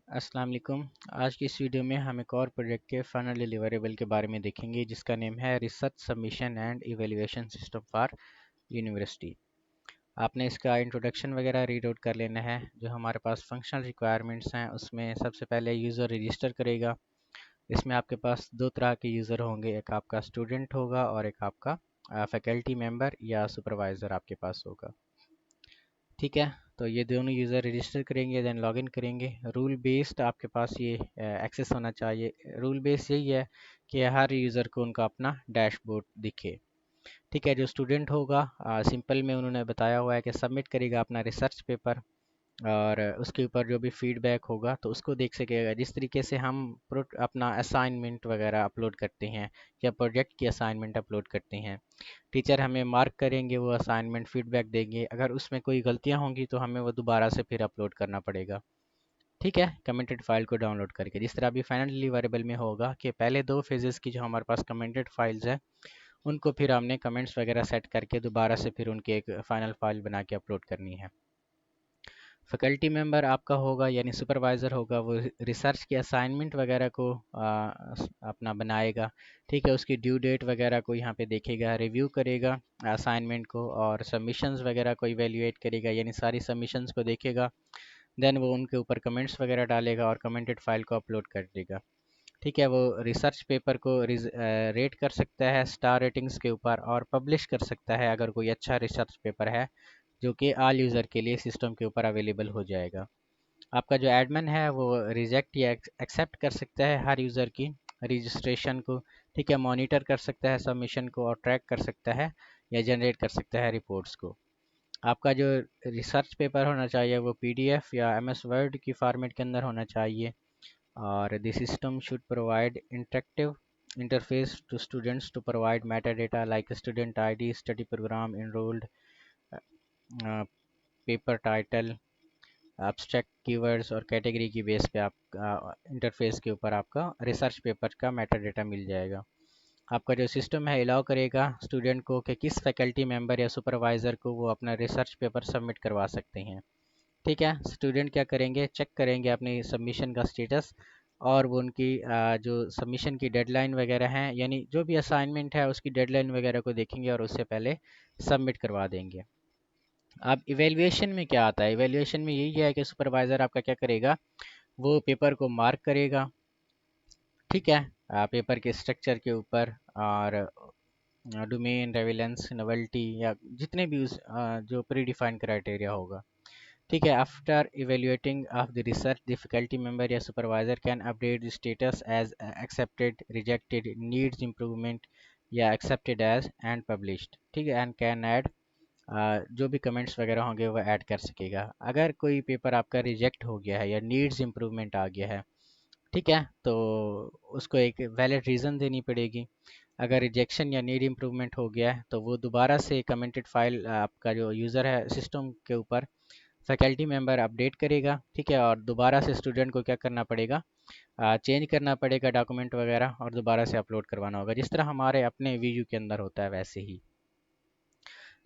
अस्सलाम वालेकुम। आज की इस वीडियो में हम एक और प्रोजेक्ट के फाइनल डिलीवरेबल के बारे में देखेंगे जिसका नेम है research submission and evaluation system for university. आपने इसका इंट्रोडक्शन वगैरह रीड आउट कर लेना है। जो हमारे पास फंक्शनल रिक्वायरमेंट्स हैं उसमें सबसे पहले यूज़र रजिस्टर करेगा। इसमें आपके पास दो तरह के यूज़र होंगे, एक आपका स्टूडेंट होगा और एक आपका फैकल्टी मेम्बर या सुपरवाइज़र आपके पास होगा। ठीक है, तो ये दोनों यूज़र रजिस्टर करेंगे, देन लॉगिन करेंगे। रूल बेस्ड आपके पास ये एक्सेस होना चाहिए। रूल बेस्ड यही है कि हर यूज़र को उनका अपना डैशबोर्ड दिखे। ठीक है, जो स्टूडेंट होगा सिंपल में उन्होंने बताया हुआ है कि सबमिट करेगा अपना रिसर्च पेपर और उसके ऊपर जो भी फीडबैक होगा तो उसको देख सकेगा। जिस तरीके से हम अपना असाइनमेंट वगैरह अपलोड करते हैं या प्रोजेक्ट की असाइनमेंट अपलोड करते हैं, टीचर हमें मार्क करेंगे, वो असाइनमेंट फीडबैक देंगे। अगर उसमें कोई गलतियां होंगी तो हमें वो दोबारा से फिर अपलोड करना पड़ेगा। ठीक है, कमेंटेड फाइल को डाउनलोड करके, जिस तरह अभी फाइनल डिलीवरेबल में होगा कि पहले दो फेजेस की जो हमारे पास कमेंटेड फाइल्स हैं उनको फिर हमने कमेंट्स वगैरह सेट करके दोबारा से फिर उनकी एक फाइनल फाइल बना के अपलोड करनी है। फैकल्टी मेंबर आपका होगा यानी सुपरवाइज़र होगा, वो रिसर्च के असाइनमेंट वगैरह को अपना बनाएगा। ठीक है, उसकी ड्यू डेट वगैरह को यहाँ पे देखेगा, रिव्यू करेगा असाइनमेंट को और सबमिशंस वगैरह को इवेल्युएट करेगा, यानी सारी सबमिशंस को देखेगा। देन वो उनके ऊपर कमेंट्स वगैरह डालेगा और कमेंटेड फाइल को अपलोड कर देगा। ठीक है, वो रिसर्च पेपर को रेट कर सकता है स्टार रेटिंग्स के ऊपर और पब्लिश कर सकता है अगर कोई अच्छा रिसर्च पेपर है जो कि ऑल यूज़र के लिए सिस्टम के ऊपर अवेलेबल हो जाएगा। आपका जो एडमिन है वो रिजेक्ट या एक्सेप्ट कर सकता है हर यूज़र की रजिस्ट्रेशन को। ठीक है, मॉनिटर कर सकता है सबमिशन को और ट्रैक कर सकता है या जनरेट कर सकता है रिपोर्ट्स को। आपका जो रिसर्च पेपर होना चाहिए वो पीडीएफ या एमएस वर्ड की फॉर्मेट के अंदर होना चाहिए और the system should provide interactive interface to students to provide metadata like student id, study program enrolled, paper title, abstract keywords और कैटेगरी की बेस पे आप इंटरफेस के ऊपर आपका रिसर्च पेपर का मेटाडेटा मिल जाएगा। आपका जो सिस्टम है अलाउ करेगा स्टूडेंट को कि किस फैकल्टी मेंबर या सुपरवाइज़र को वो अपना रिसर्च पेपर सबमिट करवा सकते हैं। ठीक है, स्टूडेंट क्या करेंगे, चेक करेंगे अपनी सबमिशन का स्टेटस और वो उनकी जो सबमिशन की डेडलाइन वगैरह हैं, यानी जो भी असाइनमेंट है उसकी डेडलाइन वगैरह को देखेंगे और उससे पहले सबमिट करवा देंगे। अब इवेल्युएशन में क्या आता है, इवेल्युएशन में यही है कि सुपरवाइज़र आपका क्या करेगा, वो पेपर को मार्क करेगा। ठीक है, पेपर के स्ट्रक्चर के ऊपर और डोमेन, रेविलेंस, नोवेल्टी या जितने भी जो प्री डिफाइंड क्राइटेरिया होगा। ठीक है, after evaluating of the research the faculty member या supervisor can update the status as accepted, rejected, needs improvement या एक्सेप्टेड एज एंड पब्लिश्ड। ठीक है, एंड कैन ऐड जो भी कमेंट्स वगैरह होंगे वो ऐड कर सकेगा। अगर कोई पेपर आपका रिजेक्ट हो गया है या नीड्स इम्प्रूवमेंट आ गया है, ठीक है, तो उसको एक वैलिड रीज़न देनी पड़ेगी। अगर रिजेक्शन या नीड इम्प्रूवमेंट हो गया है तो वो दोबारा से कमेंटेड फाइल आपका जो यूज़र है सिस्टम के ऊपर फैकल्टी मेंबर अपडेट करेगा। ठीक है, और दोबारा से स्टूडेंट को क्या करना पड़ेगा, चेंज करना पड़ेगा डॉक्यूमेंट वगैरह और दोबारा से अपलोड करवाना होगा, जिस तरह हमारे अपने वीयू के अंदर होता है वैसे ही।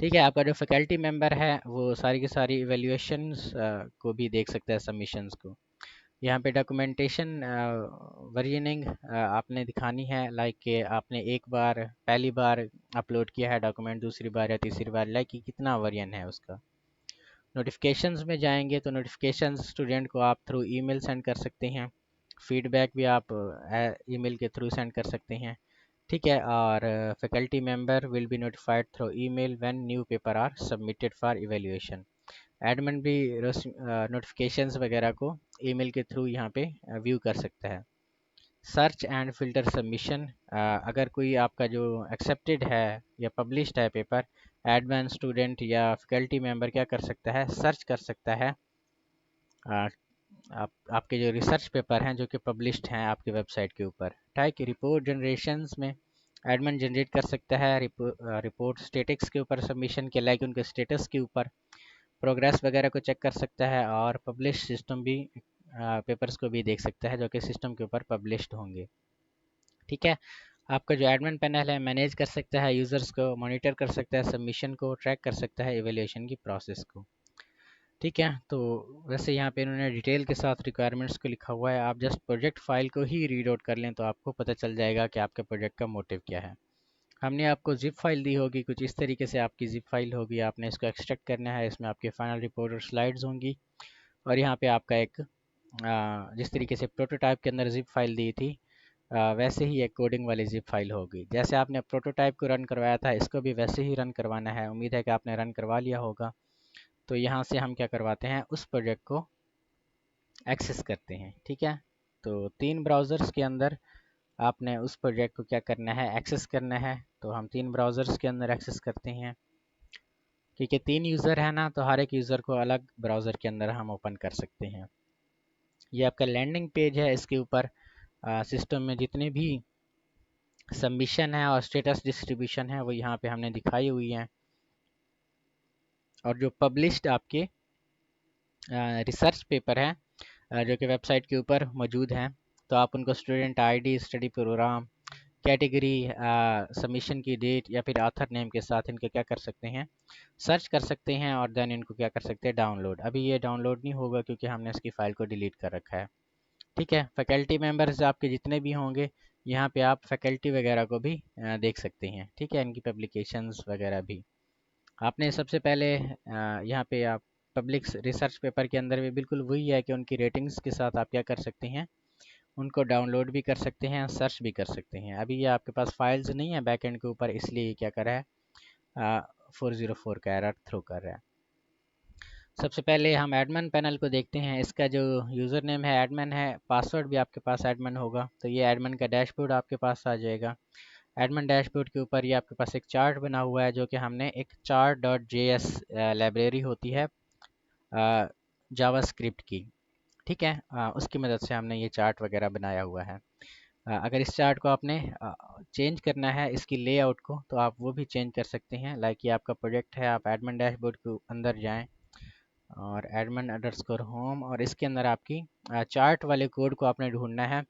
ठीक है, आपका जो फैकल्टी मेंबर है वो सारी की सारी इवेल्युएशंस को भी देख सकता है, सबमिशंस को। यहाँ पे डॉक्यूमेंटेशन वर्जनिंग आपने दिखानी है, लाइक कि आपने एक बार पहली बार अपलोड किया है डॉक्यूमेंट, दूसरी बार या तीसरी बार, लाइक कि कितना वर्जन है उसका। नोटिफिकेशंस में जाएंगे तो नोटिफिकेशंस स्टूडेंट को आप थ्रू ईमेल सेंड कर सकते हैं, फीडबैक भी आप ईमेल के थ्रू सेंड कर सकते हैं। ठीक है, और faculty member will be notified through email when new paper are submitted for evaluation. Admin भी नोटिफिकेशंस वगैरह को ईमेल के थ्रू यहाँ पे व्यू कर सकता है। सर्च एंड फिल्टर सबमिशन, अगर कोई आपका जो एक्सेप्टेड है या पब्लिश्ड है पेपर, एडमिन, स्टूडेंट या फैकल्टी मेंबर क्या कर सकता है, सर्च कर सकता है आपके जो रिसर्च पेपर हैं जो कि पब्लिश्ड हैं आपकी वेबसाइट के ऊपर। ठीक है, रिपोर्ट जनरेशंस में एडमिन जनरेट कर सकता है रिपोर्ट स्टेटिक्स के ऊपर सबमिशन के, लाइक उनके स्टेटस के ऊपर प्रोग्रेस वगैरह को चेक कर सकता है और पब्लिश सिस्टम भी पेपर्स को भी देख सकता है जो कि सिस्टम के ऊपर पब्लिश्ड होंगे। ठीक है, आपका जो एडमिन पैनल है मैनेज कर सकता है यूज़र्स को, मॉनिटर कर सकता है सबमिशन को, ट्रैक कर सकता है एवेल्यूएशन की प्रोसेस को। ठीक है, तो वैसे यहाँ पे इन्होंने डिटेल के साथ रिक्वायरमेंट्स को लिखा हुआ है, आप जस्ट प्रोजेक्ट फाइल को ही रीड आउट कर लें तो आपको पता चल जाएगा कि आपके प्रोजेक्ट का मोटिव क्या है। हमने आपको जिप फाइल दी होगी, कुछ इस तरीके से आपकी जिप फाइल होगी, आपने इसको एक्सट्रैक्ट करना है, इसमें आपके फाइनल रिपोर्ट और स्लाइड्स होंगी, और यहाँ पे आपका एक जिस तरीके से प्रोटोटाइप के अंदर जिप फाइल दी थी वैसे ही एक कोडिंग वाली जिप फाइल होगी। जैसे आपने प्रोटोटाइप को रन करवाया था, इसको भी वैसे ही रन करवाना है। उम्मीद है कि आपने रन करवा लिया होगा। तो यहाँ से हम क्या करवाते हैं, उस प्रोजेक्ट को एक्सेस करते हैं। ठीक है, तो 3 ब्राउज़र्स के अंदर आपने उस प्रोजेक्ट को क्या करना है, एक्सेस करना है। तो हम 3 ब्राउज़र्स के अंदर एक्सेस करते हैं, क्योंकि 3 यूज़र है ना, तो हर एक यूज़र को अलग ब्राउज़र के अंदर हम ओपन कर सकते हैं। ये आपका लैंडिंग पेज है, इसके ऊपर सिस्टम में जितने भी सबमिशन है और स्टेटस डिस्ट्रीब्यूशन है वो यहाँ पे हमने दिखाई हुई है, और जो पब्लिश्ड आपके रिसर्च पेपर हैं जो कि वेबसाइट के ऊपर मौजूद हैं, तो आप उनको student ID, study programme, category, submission की डेट या फिर ऑथर नेम के साथ इनके क्या कर सकते हैं, सर्च कर सकते हैं, और देन इनको क्या कर सकते हैं, डाउनलोड। अभी ये डाउनलोड नहीं होगा क्योंकि हमने इसकी फ़ाइल को डिलीट कर रखा है। ठीक है, फैकल्टी मेंबर्स आपके जितने भी होंगे, यहाँ पे आप फैकल्टी वगैरह को भी देख सकते हैं। ठीक है, इनकी पब्लिकेशंस वगैरह भी आपने सबसे पहले यहाँ पे आप पब्लिक रिसर्च पेपर के अंदर भी बिल्कुल वही है कि उनकी रेटिंग्स के साथ आप क्या कर सकते हैं, उनको डाउनलोड भी कर सकते हैं, सर्च भी कर सकते हैं। अभी ये आपके पास फाइल्स नहीं है बैकएंड के ऊपर, इसलिए ये क्या कर रहा है, 404 का एरर थ्रो कर रहा है। सबसे पहले हम एडमिन पैनल को देखते हैं। इसका जो यूज़र नेम है एडमिन है, पासवर्ड भी आपके पास एडमिन होगा, तो ये एडमिन का डैशबोर्ड आपके पास आ जाएगा। एडमिन डैशबोर्ड के ऊपर ये आपके पास एक चार्ट बना हुआ है, जो कि हमने एक chart.js लाइब्रेरी होती है जावास्क्रिप्ट की। ठीक है, उसकी मदद से हमने ये चार्ट वगैरह बनाया हुआ है। अगर इस चार्ट को आपने चेंज करना है, इसकी लेआउट को, तो आप वो भी चेंज कर सकते हैं। लाइक ये आपका प्रोजेक्ट है, आप एडमिन डैशबोर्ड के अंदर जाएं और एडमिन अंडरस्कोर होम, और इसके अंदर आपकी चार्ट वाले कोड को आपने ढूंढना है,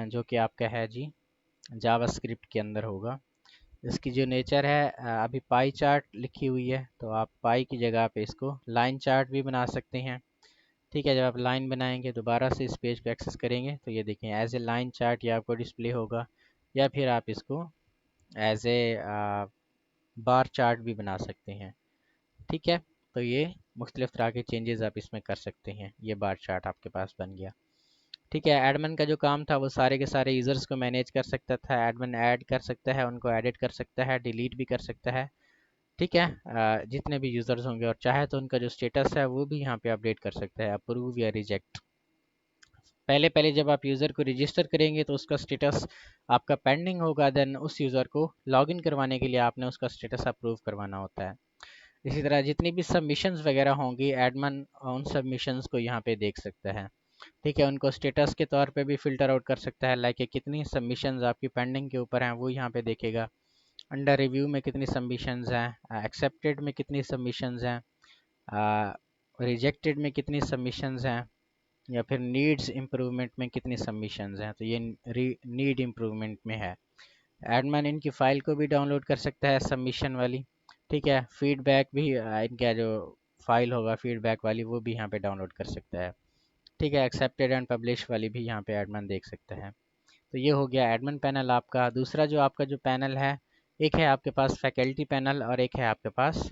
जो कि आपका है जी जावास्क्रिप्ट के अंदर होगा। इसकी जो नेचर है अभी पाई चार्ट लिखी हुई है, तो आप पाई की जगह पे इसको लाइन चार्ट भी बना सकते हैं। ठीक है, जब आप लाइन बनाएंगे, दोबारा से इस पेज को एक्सेस करेंगे, तो ये देखें एज ए लाइन चार्ट ये आपको डिस्प्ले होगा, या फिर आप इसको एज ए बार चार्ट भी बना सकते हैं। ठीक है, तो ये मुख्तलिफ तरह के चेंजेस आप इसमें कर सकते हैं। ये बार चार्ट आपके पास बन गया। ठीक है, एडमिन का जो काम था वो सारे के सारे यूज़र्स को मैनेज कर सकता था। एडमिन ऐड कर सकता है, उनको एडिट कर सकता है, डिलीट भी कर सकता है। ठीक है, जितने भी यूज़र्स होंगे, और चाहे तो उनका जो स्टेटस है वो भी यहाँ पे अपडेट कर सकता है, अप्रूव या रिजेक्ट। पहले पहले जब आप यूज़र को रजिस्टर करेंगे तो उसका स्टेटस आपका पेंडिंग होगा, देन उस यूज़र को लॉगिन करवाने के लिए आपने उसका स्टेटस अप्रूव करवाना होता है। इसी तरह जितनी भी सबमिशंस वगैरह होंगी, एडमिन उन सबमिशंस को यहाँ पे देख सकता है। ठीक है, उनको स्टेटस के तौर पे भी फ़िल्टर आउट कर सकता है, लाइक कितनी सबमिशंस आपकी पेंडिंग के ऊपर हैं वो यहाँ पे देखेगा, अंडर रिव्यू में कितनी सबमिशंस हैं, एक्सेप्टेड में कितनी सबमिशंस हैं, रिजेक्टेड में कितनी सबमिशंस हैं, या फिर नीड्स इम्प्रूवमेंट में कितनी सबमिशंस हैं। तो ये नीड इम्प्रूवमेंट में है। एडमिन इनकी फ़ाइल को भी डाउनलोड कर सकता है, सबमिशन वाली। ठीक है, फीडबैक भी इनका जो फाइल होगा फीडबैक वाली वो भी यहाँ पे डाउनलोड कर सकता है। ठीक है, एक्सेप्टेड एंड पब्लिश वाली भी यहाँ पे एडमिन देख सकता है। तो ये हो गया एडमिन पैनल आपका। दूसरा जो आपका जो पैनल है, एक है आपके पास फैकल्टी पैनल और एक है आपके पास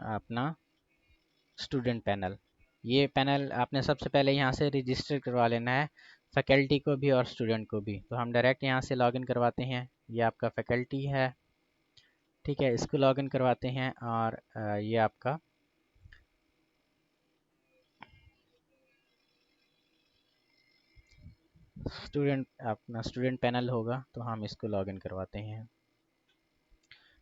अपना स्टूडेंट पैनल। ये पैनल आपने सबसे पहले यहाँ से रजिस्टर करवा लेना है, फैकल्टी को भी और स्टूडेंट को भी। तो हम डायरेक्ट यहाँ से लॉगिन करवाते हैं। ये आपका फैकल्टी है। ठीक है, इसको लॉगिन करवाते हैं, और ये आपका स्टूडेंट अपना स्टूडेंट पैनल होगा, तो हम इसको लॉगिन करवाते हैं।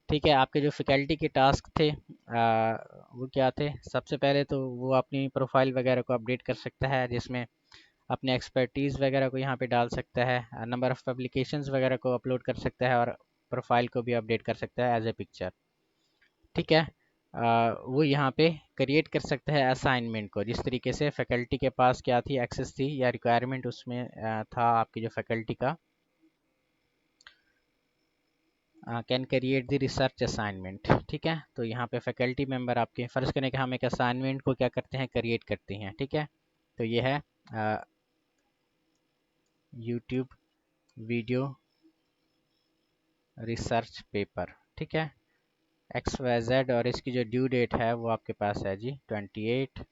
ठीक है, आपके जो फैकल्टी के टास्क थे वो क्या थे, सबसे पहले तो वो अपनी प्रोफाइल वगैरह को अपडेट कर सकता है, जिसमें अपने एक्सपर्टीज़ वगैरह को यहाँ पे डाल सकता है, नंबर ऑफ़ पब्लिकेशंस वगैरह को अपलोड कर सकता है, और प्रोफाइल को भी अपडेट कर सकता है एज ए पिक्चर। ठीक है, वो यहाँ पे क्रिएट कर सकता है असाइनमेंट को, जिस तरीके से फैकल्टी के पास क्या थी, एक्सेस थी या रिक्वायरमेंट उसमें था आपकी जो फैकल्टी का can create the research assignment. ठीक है, तो यहाँ पे फैकल्टी मेंबर आपके फ़र्ज़ करें कि हम एक असाइनमेंट को क्या करते हैं, क्रिएट करते हैं। ठीक है, तो ये है यूट्यूब वीडियो रिसर्च पेपर। ठीक है, XYZ, और इसकी जो ड्यू डेट है वो आपके पास है जी 28।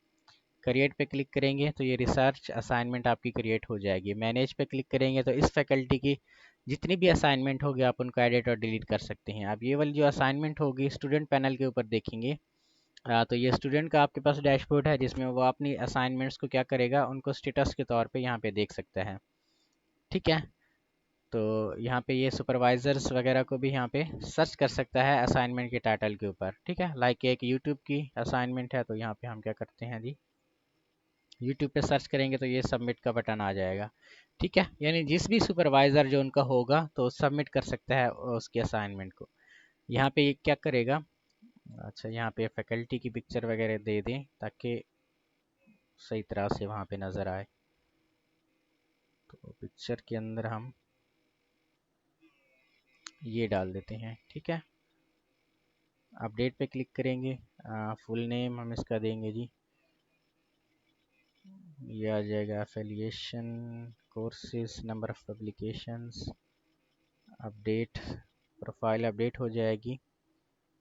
क्रिएट पे क्लिक करेंगे तो ये रिसर्च असाइनमेंट आपकी क्रिएट हो जाएगी। मैनेज पे क्लिक करेंगे तो इस फैकल्टी की जितनी भी असाइनमेंट होगी आप उनको एडिट और डिलीट कर सकते हैं। अब ये वाली जो असाइनमेंट होगी स्टूडेंट पैनल के ऊपर देखेंगे, तो ये स्टूडेंट का आपके पास डैशबोर्ड है जिसमें वो अपनी असाइनमेंट्स को क्या करेगा, उनको स्टेटस के तौर पे यहाँ पे देख सकता है। ठीक है, तो यहाँ पे ये सुपरवाइजर्स वगैरह को भी यहाँ पे सर्च कर सकता है असाइनमेंट के टाइटल के ऊपर। ठीक है, लाइक एक यूट्यूब की असाइनमेंट है तो यहाँ पे हम क्या करते हैं जी, यूट्यूब पे सर्च करेंगे तो ये सबमिट का बटन आ जाएगा। ठीक है, यानी जिस भी सुपरवाइज़र जो उनका होगा तो सबमिट कर सकता है उसके असाइनमेंट को। यहाँ पे ये क्या करेगा, अच्छा यहाँ पे फैकल्टी की पिक्चर वगैरह दे दें ताकि सही तरह से वहाँ पे नज़र आए। तो पिक्चर के अंदर हम ये डाल देते हैं। ठीक है, अपडेट पे क्लिक करेंगे, फुल नेम हम इसका देंगे जी, ये आ जाएगा affiliation courses number of publications, update, profile update हो जाएगी।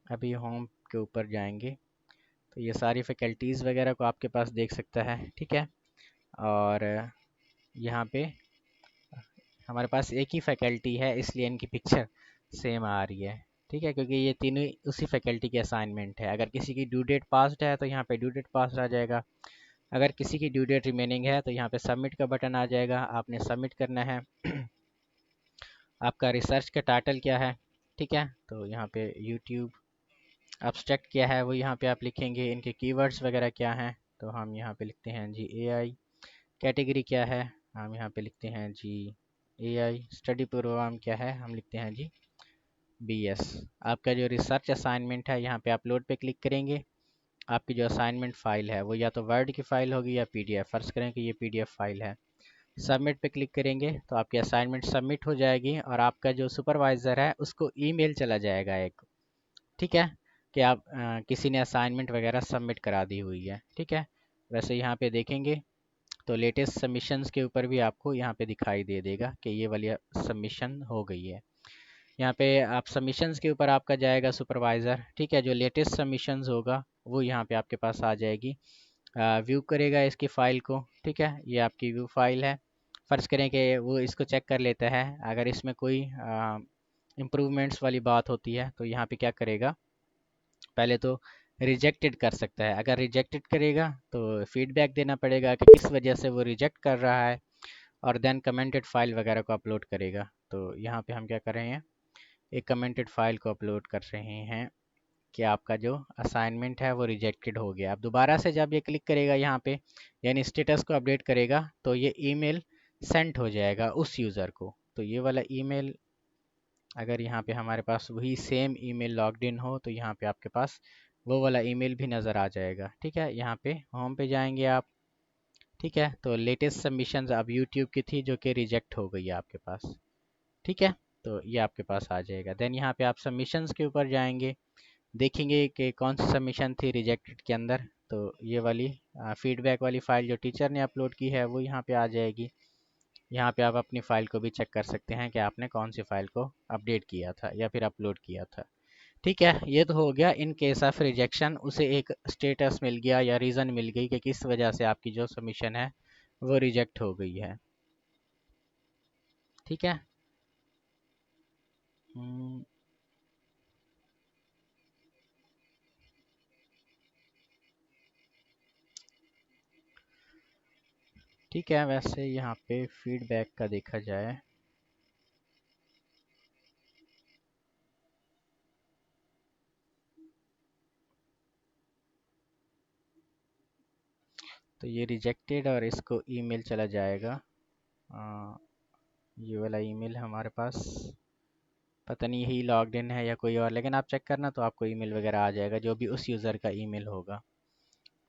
अभी होम के ऊपर जाएंगे तो ये सारी फैकल्टीज़ वगैरह को आपके पास देख सकता है। ठीक है, और यहाँ पे हमारे पास एक ही फैकल्टी है इसलिए इनकी पिक्चर सेम आ रही है। ठीक है, क्योंकि ये तीनों उसी फैकल्टी की असाइनमेंट है। अगर किसी की ड्यू डेट पास्ड है तो यहाँ पे ड्यू डेट पास्ड आ जाएगा, अगर किसी की ड्यू डेट रिमेनिंग है तो यहाँ पे सबमिट का बटन आ जाएगा, आपने सबमिट करना है। आपका रिसर्च का टाइटल क्या है, ठीक है, तो यहाँ पे यूट्यूब, एब्स्ट्रैक्ट क्या है वो यहाँ पे आप लिखेंगे, इनके कीवर्ड्स वगैरह क्या हैं तो हम यहाँ पे लिखते हैं जी AI। कैटेगरी क्या है हम यहाँ पे लिखते हैं जी AI। स्टडी प्रोग्राम क्या है हम लिखते हैं जी BS। आपका जो रिसर्च असाइनमेंट है यहाँ पे अपलोड पे क्लिक करेंगे, आपकी जो असाइनमेंट फ़ाइल है वो या तो वर्ड की फ़ाइल होगी या PDF। फ़र्ज़ करें कि ये PDF फ़ाइल है। सबमिट पे क्लिक करेंगे तो आपकी असाइनमेंट सबमिट हो जाएगी और आपका जो सुपरवाइज़र है उसको ईमेल चला जाएगा एक। ठीक है, कि आप किसी ने असाइनमेंट वगैरह सबमिट करा दी हुई है। ठीक है, वैसे यहाँ पे देखेंगे तो लेटेस्ट सबमिशंस के ऊपर भी आपको यहाँ पे दिखाई दे देगा कि ये वाली सबमिशन हो गई है। यहाँ पे आप सबमिशंस के ऊपर आपका जाएगा सुपरवाइज़र। ठीक है, जो लेटेस्ट सबमिशंस होगा वो यहाँ पे आपके पास आ जाएगी, व्यू करेगा इसकी फ़ाइल को। ठीक है, ये आपकी व्यू फाइल है। फ़र्ज़ करें कि वो इसको चेक कर लेता है, अगर इसमें कोई इम्प्रूवमेंट्स वाली बात होती है तो यहाँ पे क्या करेगा, पहले तो रिजेक्टेड कर सकता है। अगर रिजेक्टेड करेगा तो फीडबैक देना पड़ेगा कि किस वजह से वो रिजेक्ट कर रहा है, और देन कमेंटेड फाइल वगैरह को अपलोड करेगा। तो यहाँ पे हम क्या कर रहे हैं, एक कमेंटेड फाइल को अपलोड कर रहे हैं कि आपका जो असाइनमेंट है वो रिजेक्टेड हो गया। अब दोबारा से जब ये क्लिक करेगा यहाँ पे, यानी स्टेटस को अपडेट करेगा, तो ये ईमेल सेंड हो जाएगा उस यूज़र को। तो ये वाला ईमेल, अगर यहाँ पे हमारे पास वही सेम ईमेल लॉग्ड इन हो तो यहाँ पे आपके पास वो वाला ईमेल भी नज़र आ जाएगा। ठीक है, यहाँ पे होम पे जाएंगे आप। ठीक है, तो लेटेस्ट सबमिशंस अब यूट्यूब की थी जो कि रिजेक्ट हो गई है आपके पास। ठीक है, तो ये आपके पास आ जाएगा। देन यहाँ पे आप सबमिशंस के ऊपर जाएंगे, देखेंगे कि कौन सी सबमिशन थी रिजेक्टेड के अंदर, तो ये वाली फीडबैक वाली फ़ाइल जो टीचर ने अपलोड की है वो यहाँ पे आ जाएगी। यहाँ पे आप अपनी फ़ाइल को भी चेक कर सकते हैं कि आपने कौन सी फ़ाइल को अपडेट किया था या फिर अपलोड किया था। ठीक है, ये तो हो गया इन केस ऑफ रिजेक्शन, उसे एक स्टेटस मिल गया या रीज़न मिल गई कि किस वजह से आपकी जो सबमिशन है वो रिजेक्ट हो गई है। ठीक है, हम्म, ठीक है, वैसे यहाँ पे फीडबैक का देखा जाए तो ये रिजेक्टेड और इसको ईमेल चला जाएगा। आ, ये वाला ईमेल हमारे पास पता नहीं यही लॉग्ड इन है या कोई और, लेकिन आप चेक करना तो आपको ईमेल वगैरह आ जाएगा जो भी उस यूज़र का ईमेल होगा।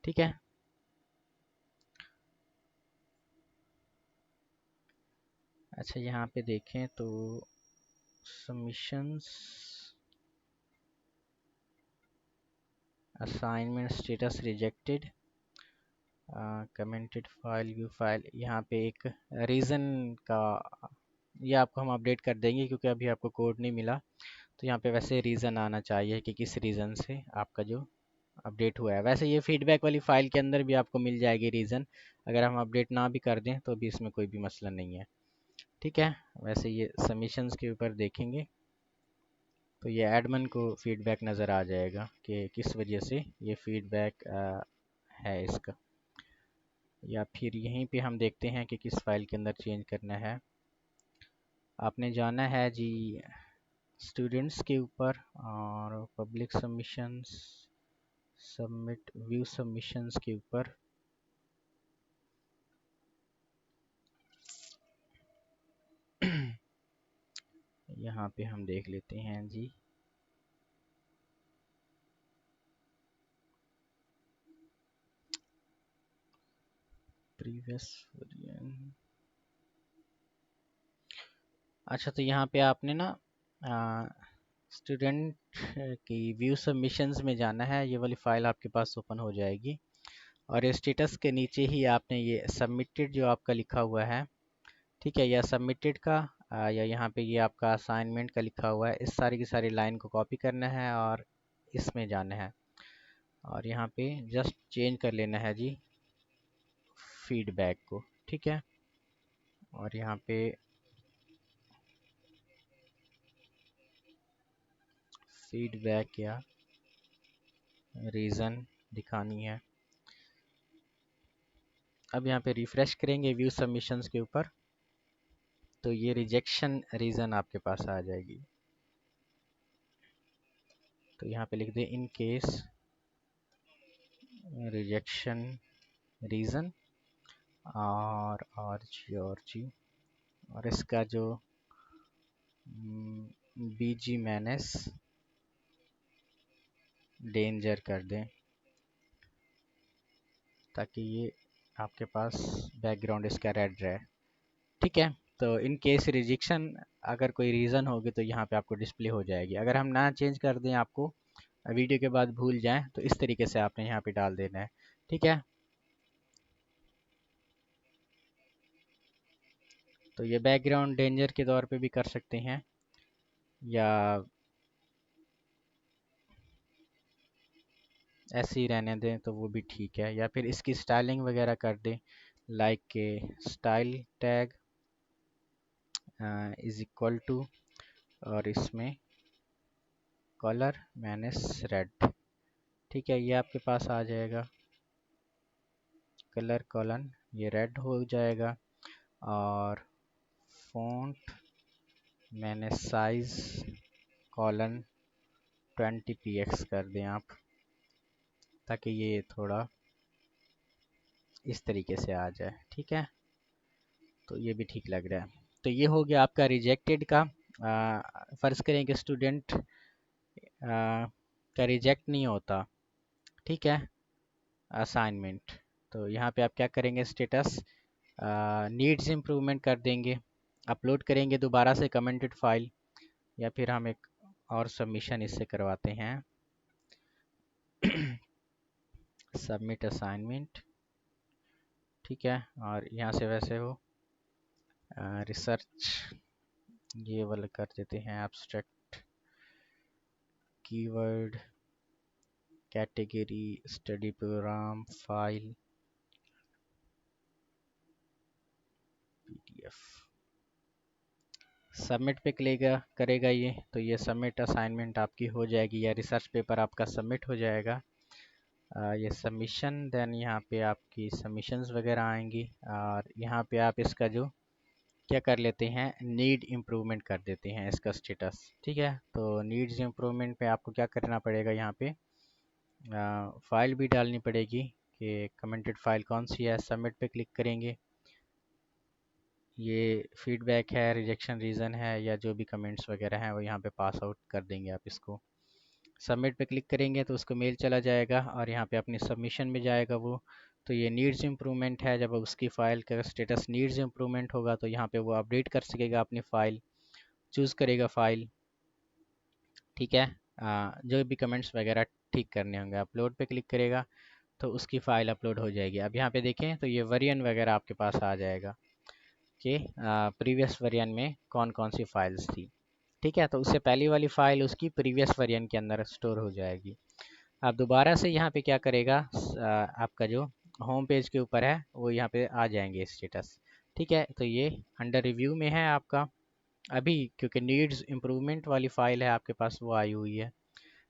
ठीक है, अच्छा यहाँ पे देखें तो submissions, assignment status rejected, commented file, view file. यहाँ पे एक रीज़न का, ये आपको हम अपडेट कर देंगे क्योंकि अभी आपको कोड नहीं मिला। तो यहाँ पे वैसे रीज़न आना चाहिए कि किस रीज़न से आपका जो अपडेट हुआ है। वैसे ये फीडबैक वाली फ़ाइल के अंदर भी आपको मिल जाएगी रीज़न, अगर हम अपडेट ना भी कर दें तो भी इसमें कोई भी मसला नहीं है। ठीक है, वैसे ये सबमिशंस के ऊपर देखेंगे तो ये एडमिन को फीडबैक नज़र आ जाएगा कि किस वजह से ये फीडबैक है इसका। या फिर यहीं पे हम देखते हैं कि किस फाइल के अंदर चेंज करना है। आपने जाना है जी स्टूडेंट्स के ऊपर और public submissions, submit view submissions के ऊपर। यहाँ पे हम देख लेते हैं जी, प्रीवियस वर्जन। अच्छा, तो यहाँ पे आपने ना स्टूडेंट की व्यू सबमिशंस में जाना है। ये वाली फ़ाइल आपके पास ओपन हो जाएगी और स्टेटस के नीचे ही आपने ये सबमिटेड जो आपका लिखा हुआ है, ठीक है, या सबमिटेड का या यहाँ पे ये आपका असाइनमेंट का लिखा हुआ है, इस सारी की सारी लाइन को कॉपी करना है और इसमें जाना है और यहाँ पे जस्ट चेंज कर लेना है जी फीडबैक को। ठीक है, और यहाँ पे फीडबैक या रीज़न दिखानी है। अब यहाँ पे रिफ़्रेश करेंगे व्यू सबमिशंस के ऊपर तो ये रिजेक्शन रीज़न आपके पास आ जाएगी। तो यहाँ पे लिख दें इन केस रिजेक्शन रीज़न और और इसका जो बीजी मैनेस डेंजर कर दें ताकि ये आपके पास बैकग्राउंड इसका रेड रहे। ठीक है, तो इन केस रिजेक्शन अगर कोई रीज़न होगी तो यहाँ पे आपको डिस्प्ले हो जाएगी। अगर हम ना चेंज कर दें, आपको वीडियो के बाद भूल जाएं, तो इस तरीके से आपने यहाँ पे डाल देना है। ठीक है, तो ये बैकग्राउंड डेंजर के तौर पे भी कर सकते हैं या ऐसे ही रहने दें तो वो भी ठीक है, या फिर इसकी स्टाइलिंग वगैरह कर दें, लाइक के style tag is equal to और इसमें कलर मैनेस रेड। ठीक है, ये आपके पास आ जाएगा कलर कॉलन, ये रेड हो जाएगा। और फ़ॉन्ट मैंने साइज़ कॉलन 20 px कर दें आप, ताकि ये थोड़ा इस तरीके से आ जाए। ठीक है, तो ये भी ठीक लग रहा है। तो ये हो गया आपका रिजेक्टेड का। फ़र्ज़ करें कि स्टूडेंट का रिजेक्ट नहीं होता, ठीक है, असाइनमेंट। तो यहाँ पे आप क्या करेंगे, स्टेटस नीड्स इम्प्रूवमेंट कर देंगे, अपलोड करेंगे दोबारा से कमेंटेड फाइल, या फिर हम एक और सबमिशन इससे करवाते हैं सबमिट असाइनमेंट। ठीक है, और यहाँ से वैसे हो रिसर्च ये वाला कर देते हैं, abstract keyword category study program file PDF. Submit पे करेगा ये, तो ये सबमिट असाइनमेंट आपकी हो जाएगी या रिसर्च पेपर आपका सबमिट हो जाएगा। ये सबमिशन, देन यहाँ पे आपकी सबमिशंस वगैरह आएंगी और यहाँ पे आप इसका जो क्या कर लेते हैं, नीड इम्प्रूवमेंट कर देते हैं इसका स्टेटस। ठीक है, तो नीड्स इम्प्रूवमेंट पे आपको क्या करना पड़ेगा, यहाँ पे फ़ाइल भी डालनी पड़ेगी कि कमेंटेड फ़ाइल कौन सी है। सबमिट पे क्लिक करेंगे, ये फीडबैक है, रिजेक्शन रीज़न है, या जो भी कमेंट्स वगैरह हैं वो यहाँ पे पास आउट कर देंगे आप इसको। सबमिट पे क्लिक करेंगे तो उसको मेल चला जाएगा और यहाँ पे अपनी सबमिशन में जाएगा वो। तो ये नीड्स इम्प्रूवमेंट है, जब उसकी फ़ाइल का स्टेटस नीड्स इम्प्रूवमेंट होगा तो यहाँ पे वो अपडेट कर सकेगा अपनी फ़ाइल चूज़ करेगा फाइल, ठीक है। जो भी कमेंट्स वगैरह ठीक करने होंगे, अपलोड पे क्लिक करेगा तो उसकी फ़ाइल अपलोड हो जाएगी। अब यहाँ पे देखें तो ये वेरिएंट वगैरह आपके पास आ जाएगा कि प्रीवियस वेरिएंट में कौन कौन सी फाइल्स थी, ठीक है। तो उससे पहली वाली फ़ाइल उसकी प्रीवियस वेरिएंट के अंदर स्टोर हो जाएगी। अब दोबारा से यहाँ पे क्या करेगा, आपका जो होम पेज के ऊपर है वो यहाँ पे आ जाएंगे स्टेटस, ठीक है। तो ये अंडर रिव्यू में है आपका अभी, क्योंकि नीड्स इम्प्रूवमेंट वाली फ़ाइल है आपके पास, वो आई हुई है,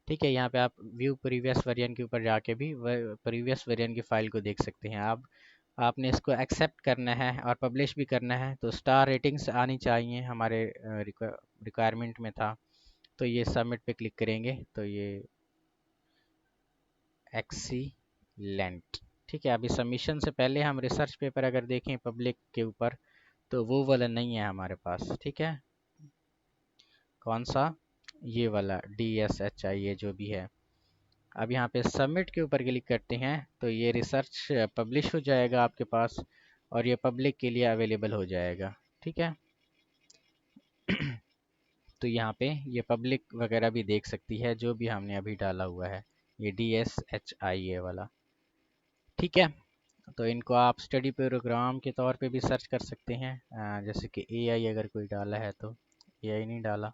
ठीक है। यहाँ पे आप व्यू प्रीवियस वेरिएंट के ऊपर जाके भी प्रीवियस वेरिएंट की फ़ाइल को देख सकते हैं। अब आपने इसको एक्सेप्ट करना है और पब्लिश भी करना है, तो स्टार रेटिंग्स आनी चाहिए, हमारे रिक्वायरमेंट में था। तो ये सबमिट पे क्लिक करेंगे तो ये एक्सीलेंट, ठीक है। अभी सबमिशन से पहले हम रिसर्च पेपर अगर देखें पब्लिक के ऊपर तो वो वाला नहीं है हमारे पास, ठीक है। कौन सा, ये वाला DSHI, ये जो भी है। अब यहाँ पे सबमिट के ऊपर क्लिक करते हैं तो ये रिसर्च पब्लिश हो जाएगा आपके पास और ये पब्लिक के लिए अवेलेबल हो जाएगा, ठीक है। तो यहाँ पे ये पब्लिक वगैरह भी देख सकती है जो भी हमने अभी डाला हुआ है, ये DSHI ये वाला, ठीक है। तो इनको आप स्टडी प्रोग्राम के तौर पे भी सर्च कर सकते हैं, जैसे कि AI अगर कोई डाला है तो, AI नहीं डाला,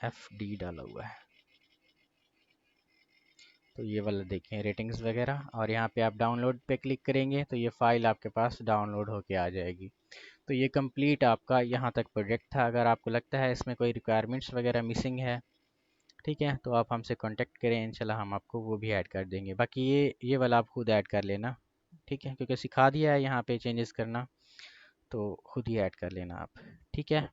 FD डाला हुआ है। तो ये वाला देखें रेटिंग्स वगैरह, और यहाँ पे आप डाउनलोड पे क्लिक करेंगे तो ये फ़ाइल आपके पास डाउनलोड होके आ जाएगी। तो ये कंप्लीट आपका यहाँ तक प्रोजेक्ट था। अगर आपको लगता है इसमें कोई रिक्वायरमेंट्स वगैरह मिसिंग है, ठीक है, तो आप हमसे कांटेक्ट करें, इंशाल्लाह हम आपको वो भी ऐड कर देंगे। बाकी ये वाला आप खुद ऐड कर लेना, ठीक है, क्योंकि सिखा दिया है यहाँ पे चेंजेस करना, तो खुद ही ऐड कर लेना आप, ठीक है।